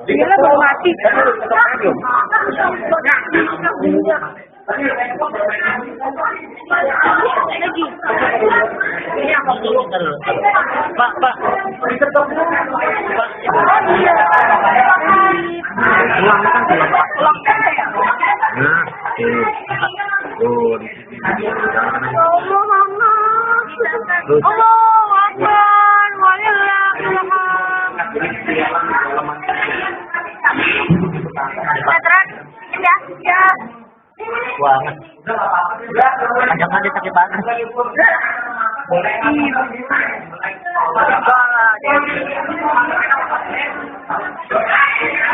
Gila baru mati. Pak. Banget. Jangan sakit banget.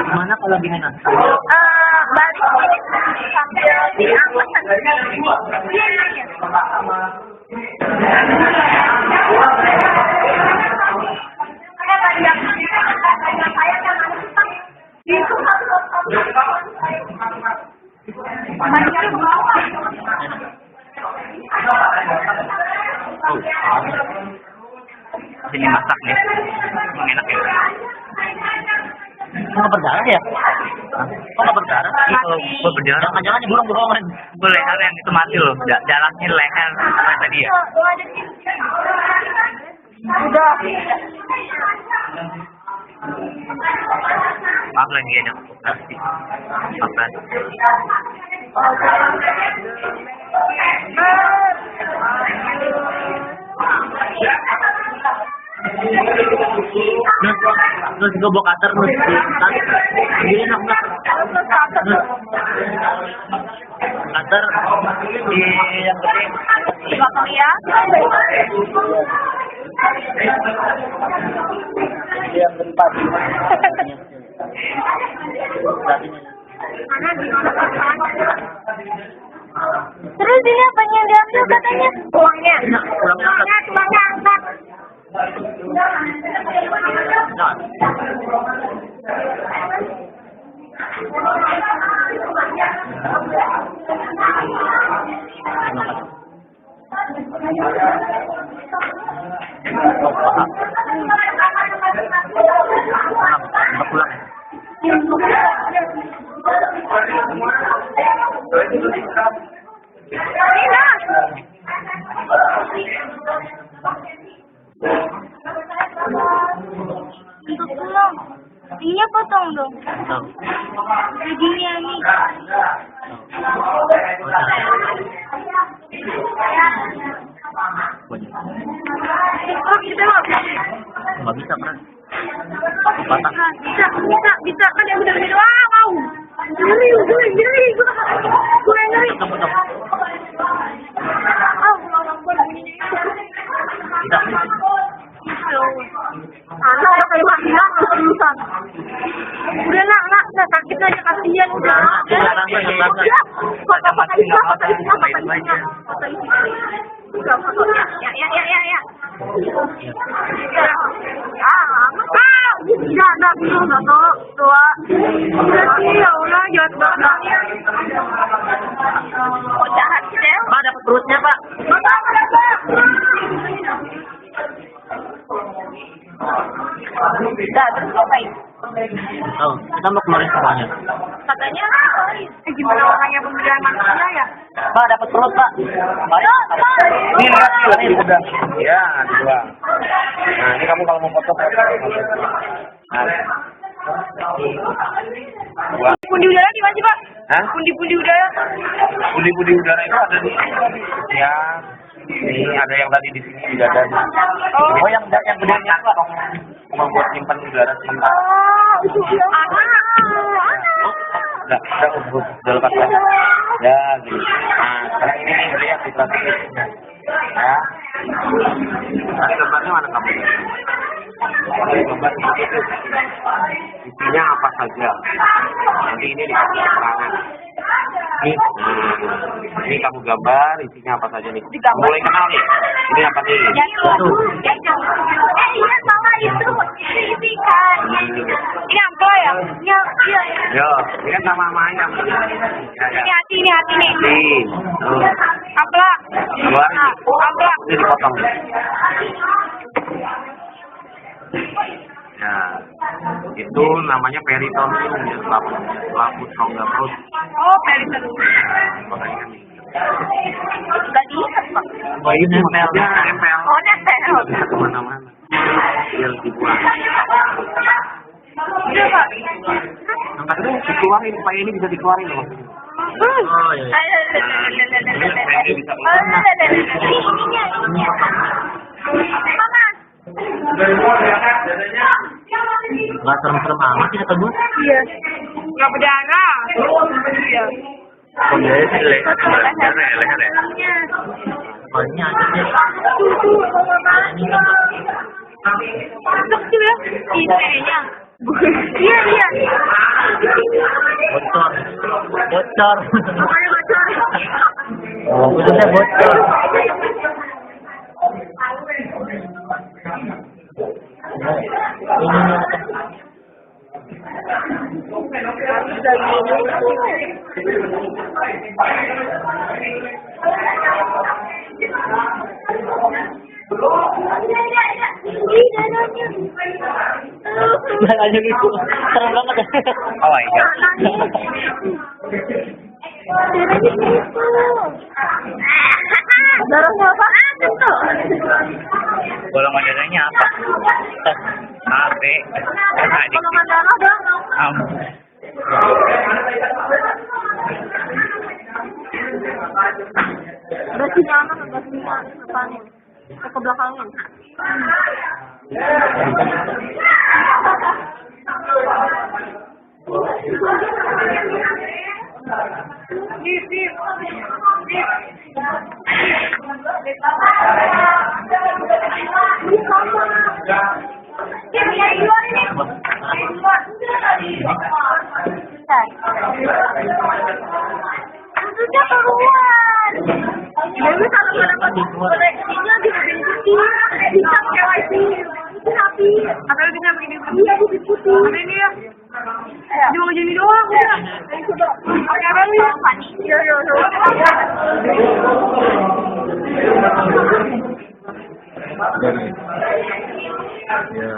Gimana kalau gini nak? Balik sambil diangkat. Sini masak nih, enak ya. Kok berdarah ya? Kok berdarah? Kalau berdarah, jangan-jangan burung bohongan. Leher yang itu mati loh, dalamnya leher apa tadi ya? Udah. Maaf lagi ada pasti. Apa? Terus gue bawa cutter terus ini enak cutter di yang penting Potong ya. yang keempat. Terus ini apa yang diambil katanya? Tulangnya. Tulangnya angkat. Untuk tulang, ininya potong dong. Jadinya nih. Oh, kita nggak bisa kan? Bisa kan yang udah gede. Wah, mau. Gini. Gue ngeri. Anak udah kayak matian terusan. Udah nak sakit aja kasihan udah. Kok jahat sih, Del? Pak, dapat perutnya, Pak. Udah, terus ngapain? Oh, kita mau keluarin semuanya. Katanya, gimana orangnya pemberdayaan manusia ya? Pak, dapat perut, Pak. Baik. Ini lihat, ini udah. Ya, dua. Nah, ini kamu kalau mau foto, nah. Pundi udara di mana sih, Pak? Hah? Pundi-pundi udara. Pundi-pundi udara itu ada di ya. Ini ada yang tadi di sini di dada. Oh, yang gedenya Pak. Membuat simpan udara sementara. Itu anak. Udah lepas ya. Ya, gitu. Nah, sekarang ini lihat di praktek. Ya. Tadi gambarnya mana kamu? Gambar itu. Isinya apa saja. Nanti ini dikasih keterangan. Ini kamu gambar isinya apa saja nih. Mulai kenal nih. Ini apa nih? Iya sama itu. Ini kan. Ini angka ya? Iya. Yo, ini kan sama ayam. Ini hati nih. Ampla. Ampla. Ini dipotong. Ya. Itu namanya peritoneum ya, selaput rongga perut. Oh, peritoneum. Makanya kan Enggak diikat, Pak. oh ini nempel. Oh, nempel. Bisa kemana-mana. Biar dibuang. Udah, Pak. Angkat dulu, dikeluarin, supaya ini bisa dikeluarin loh. Oh iya. Ini bisa Mama. nggak serem-serem amat sih kata gue. Iya. Nggak berdarah. Iya. Oh iya sih leher ya. Oh ini ada sih. Kecil ya? Ininya. Iya. Bocor. Oh, khususnya bocor. Aja gitu, serem banget ya. Oh iya. Darahnya apa? Tuh. Golongan darahnya apa? A, B, Golongan darah dong. Berarti jangan depannya. Ke belakangnya. Maksudnya keluar. Jadi kalau dapat koleksinya dibenci, bisa KYC. Tapi atau dia begini. Iya, diikuti. Ini ya. Cuma gini doang udah. Coba. Pakai apa lu ya? Iya. Ya.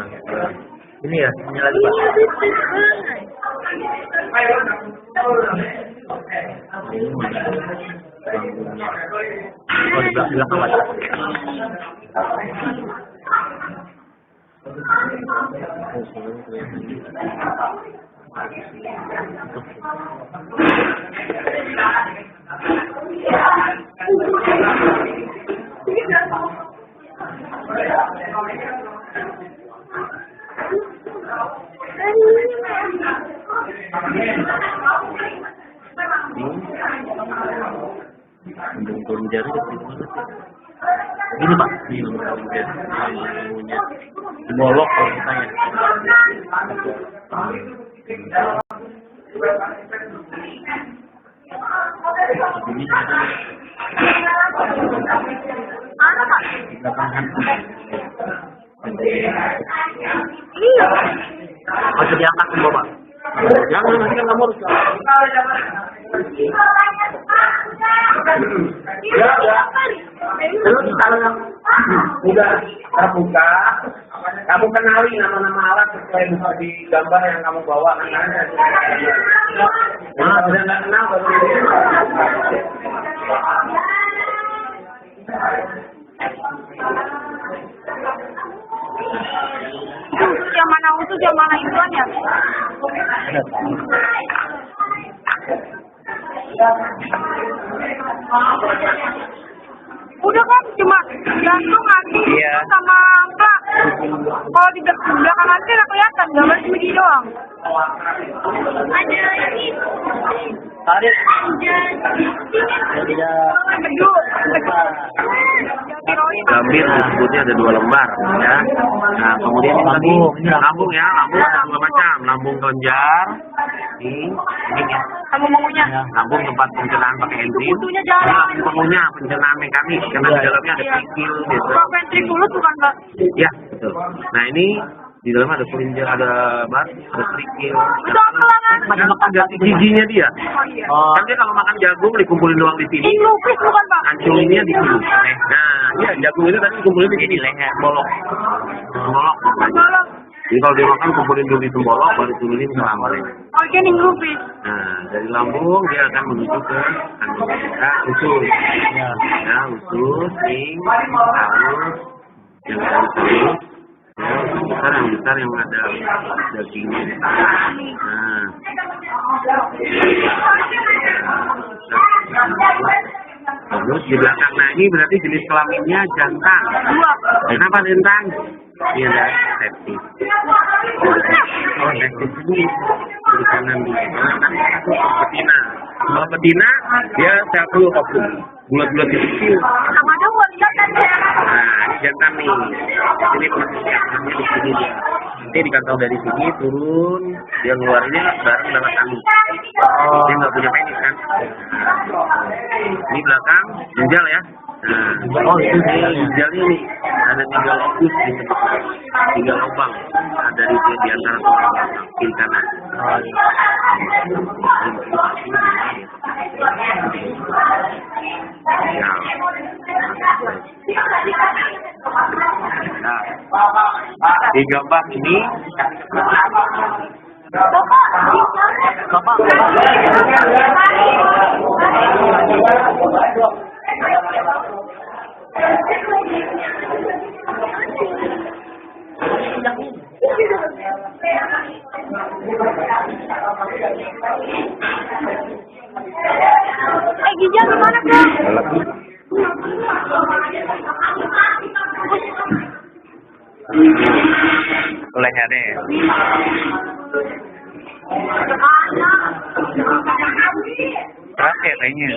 Ini ya, ini lagi Pak. Oh, di belakang Pak. Ujung jari ini Pak, ini ilmunya bolok kalau misalnya. Ini Mana Pak? di belakang. Iya. Masih diangkat semua Pak. Jangan, nanti kan kamu harus. Terus kalau udah terbuka, kamu kenali nama-nama alat sesuai di gambar yang kamu bawa kan? Nah, udah nggak kenal baru Itu yang mana utuh, yang mana ituan ya? Udah kan cuma jantung hati sama angka. Kalau di belakang hati nggak kelihatan, gambar begini doang. Ada ini. Tarik. Gambir disebutnya ada 2 lembar ya. Nah kemudian lambung ya, lambung ada 2 macam, lambung kelenjar, ini ya. Kamu mengunyah. Lambung tempat pencernaan pakai enzim. Kutunya jalan. Ini pengunyah pencernaan mekanik karena di dalamnya ada pikil gitu. Ventrikulus bukan Mbak? Ya betul. Nah ini di dalamnya ada kelenjar, ada ada trikil. Itu kelangan. Pada makan giginya dia. Oh. Kan dia kalau makan jagung dikumpulin doang di sini. Ini lupus bukan Pak? Anculinnya di sini. Nah, iya jagung itu tadi dikumpulin di sini leher, bolok. Bolok. Bolok. Jadi kalau dia makan kumpulin dulu di tembolok, baru turunin ke lambung. Oke, nih grupis. Nah, dari lambung dia akan menuju ke usus. Ya, usus, ning, halus, yang halus, ya, yang besar yang ada dagingnya. Nah, terus di belakang, nah ini berarti jenis kelaminnya jantan. Kenapa jantan? Iya, septis. Oh, septis ini di kanan dulu. Kan itu betina. Kalau betina dia satu ovum, bulat-bulat kecil. Sama dong, lihat kan ya. Nah, ini jantan nih. Ini prosesnya di sini dia. Nanti di kantong dari sini turun, dia ngeluarinnya bareng lewat angin. Dia nggak punya penis kan? Ini belakang ginjal ya. Nah, oh ini ginjalnya nih ada 3 lokus di tengah, 3 lubang ada di antara kiri kanan. Nah, 3 bak ini. Bapak. Ginjal gimana, Bro? Lehernya. Berat ya kayaknya.